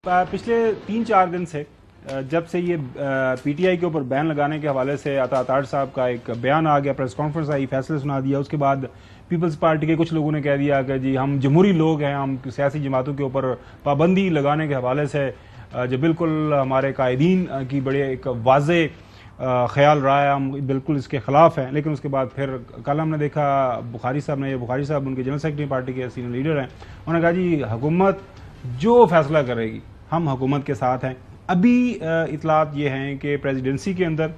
पिछले 3-4 दिन से जब से ये पीटीआई के ऊपर बैन लगाने के हवाले से अतातार साहब का एक बयान आ गया, प्रेस कॉन्फ्रेंस आई, फैसले सुना दिया, उसके बाद पीपल्स पार्टी के कुछ लोगों ने कह दिया कि जी हम जमहूरी लोग हैं, हम सियासी जमातों के ऊपर पाबंदी लगाने के हवाले से जो बिल्कुल हमारे कायदीन की बड़े एक वाज़े ख्याल रहा है, हम बिल्कुल इसके खिलाफ हैं। लेकिन उसके बाद फिर कल हमने देखा बुखारी साहब उनके जनरल सेक्रेटरी पार्टी के सीनियर लीडर हैं, उन्होंने कहा जी हुकूमत जो फैसला करेगी हम हुकूमत के साथ हैं। अभी इतलात ये हैं कि प्रेसिडेंसी के अंदर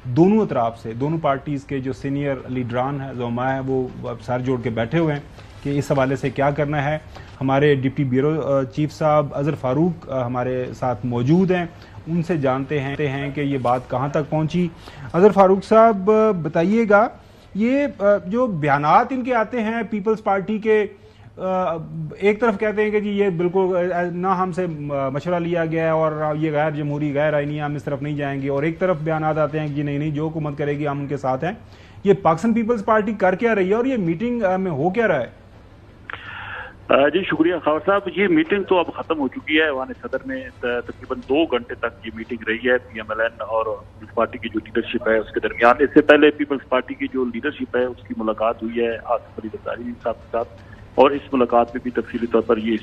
दोनों तरफ से दोनों पार्टीज़ के जो सीनियर लीडरान हैं, ज़ुमा हैं, वो सर जोड़ के बैठे हुए हैं कि इस हवाले से क्या करना है। हमारे डिप्टी ब्यूरो चीफ साहब अज़हर फ़ारूक हमारे साथ मौजूद हैं, उनसे जानते हैं कि ये बात कहाँ तक पहुँची। अज़हर फ़ारूक साहब बताइएगा, ये जो बयानात इनके आते हैं पीपल्स पार्टी के, एक तरफ कहते हैं कि जी ये बिल्कुल ना हमसे मशवरा लिया गया है और ये गैर जमहूरी गैर आईनी, हम इस तरफ नहीं जाएंगे, और एक तरफ बयान आते हैं कि जी नहीं जो हुकूमत करेगी हम उनके साथ हैं। ये पाकिस्तान पीपल्स पार्टी कर क्या रही है और ये मीटिंग में हो क्या रहा है? जी शुक्रिया खबर साहब। ये मीटिंग तो अब खत्म हो चुकी है। वान सदर में तकरीबन 2 घंटे तक ये मीटिंग रही है PMLN और पीपल्स पार्टी की जो लीडरशिप है उसके दरमियान। इससे पहले पीपल्स पार्टी की जो लीडरशिप है उसकी मुलाकात हुई है आसिफ अली जरदारी साहब के साथ, और इस मुलाकात में भी तफसीली तौर पर ये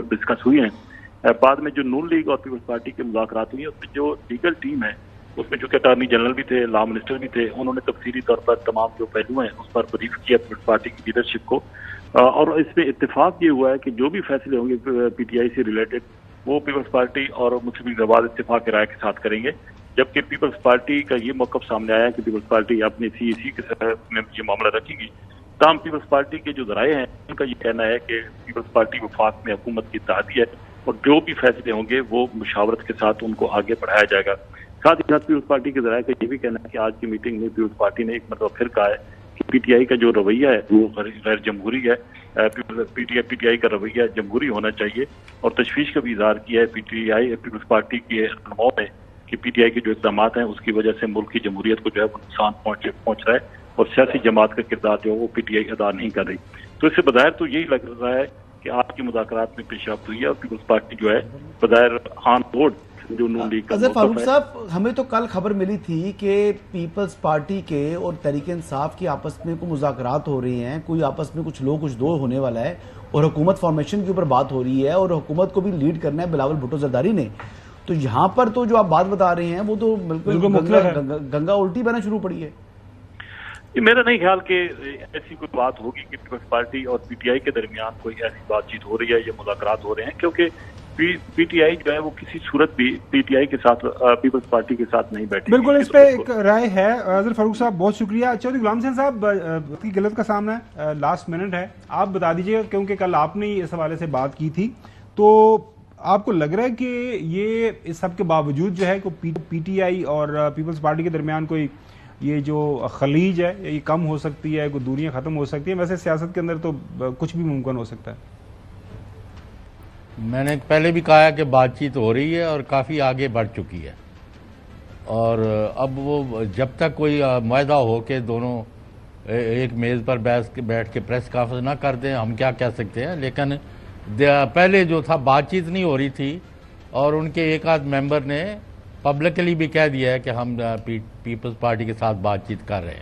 डिस्कस हुई है। बाद में जो नून लीग और पीपल्स पार्टी की मुलाकात हुई है उसमें जो लीगल टीम है उसमें जो कि अटॉर्नी जनरल भी थे, लॉ मिनिस्टर भी थे, उन्होंने तफसीली तौर पर तमाम जो पहलू हैं उस पर ब्रीफ किया पीपल्स पार्टी की लीडरशिप को। और इसमें इत्तेफाक ये हुआ है कि जो भी फैसले होंगे PTI से रिलेटेड वो पीपल्स पार्टी और मुस्लिम लीग नवाज इत्तेफाक की राय के साथ करेंगे। जबकि पीपल्स पार्टी का ये मौक़िफ़ सामने आया है कि पीपल्स पार्टी अपनी CEC के साथ में ये मामला रखेगी। तमाम पीपल्स पार्टी के जो ज़राए हैं उनका ये कहना है कि पीपल्स पार्टी वफाक में हुकूमत की इत्तेहादी है और जो भी फैसले होंगे वो मुशावरत के साथ उनको आगे बढ़ाया जाएगा। साथ ही साथ पीपल्स पार्टी के ज़राए का ये भी कहना है कि आज की मीटिंग में पीपल्स पार्टी ने एक मतलब फिर कहा है कि PTI का जो रवैया है वो गैर जमहूरी है। PTI का रवैया जमहूरी होना चाहिए, और तशवीश का भी इजहार किया है पीपल्स पार्टी के रहनुमाओं ने कि PTI के जो इक़दाम हैं उसकी वजह से मुल्क की जमहूरियत को जो है नुकसान पहुँच रहा है और सियासी जमात का किरदार जो वो PTI अदा नहीं कर रही। तो इससे बज़ाहिर तो यही लग रहा है कि आज की मुज़ाकरात में पेशरफ्त हुई है और पीपल्स पार्टी जो है बज़ाहिर ऑन बोर्ड जो नून लीग का। अज़हर फ़ारूक साहब, हमें तो कल खबर मिली थी कि पीपल्स पार्टी के और तहरीक इंसाफ की आपस में कोई मुज़ाकरात हो रही हैं, कोई आपस में कुछ लोग कुछ दो होने वाला है और हुकूमत फॉर्मेशन के ऊपर बात हो रही है और हुकूमत को भी लीड करना है बिलावल भुट्टो जरदारी ने। तो यहाँ पर तो जो आप बात बता रहे हैं वो तो बिल्कुल गंगा उल्टी बहना शुरू पड़ी है। मेरा नहीं ख्याल कि ऐसी कोई बात होगी कि पीपल्स पार्टी और PTI के दरमियान कोई ऐसी बातचीत हो रही है या मुज़ाकरात हो रहे हैं, क्योंकि PTI जो है वो किसी सूरत भी PTI के साथ पीपल्स पार्टी के साथ नहीं बैठी। बिल्कुल, इस पे एक राय है। अज़हर फ़ारूक साहब बहुत शुक्रिया। चौधरी गुलाम हुसैन साहब की गलत का सामना है, लास्ट मिनट है, आप बता दीजिएगा क्योंकि कल आपने इस हवाले से बात की थी, तो आपको लग रहा है कि ये इस सब के बावजूद जो है कोई PTI और पीपल्स पार्टी के दरमियान कोई ये जो खलीज है ये कम हो सकती है, कोई दूरियां खत्म हो सकती है? वैसे सियासत के अंदर तो कुछ भी मुमकिन हो सकता है। मैंने पहले भी कहा कि बातचीत हो रही है और काफ़ी आगे बढ़ चुकी है, और अब वो जब तक कोई मुआहदा हो के दोनों एक मेज़ पर बैठ के प्रेस कॉन्फ्रेंस ना कर दें, हम क्या कह सकते हैं। लेकिन पहले जो था बातचीत नहीं हो रही थी, और उनके एक आध मेंबर ने पब्लिकली भी कह दिया है कि हम पीपल्स पार्टी के साथ बातचीत कर रहे हैं।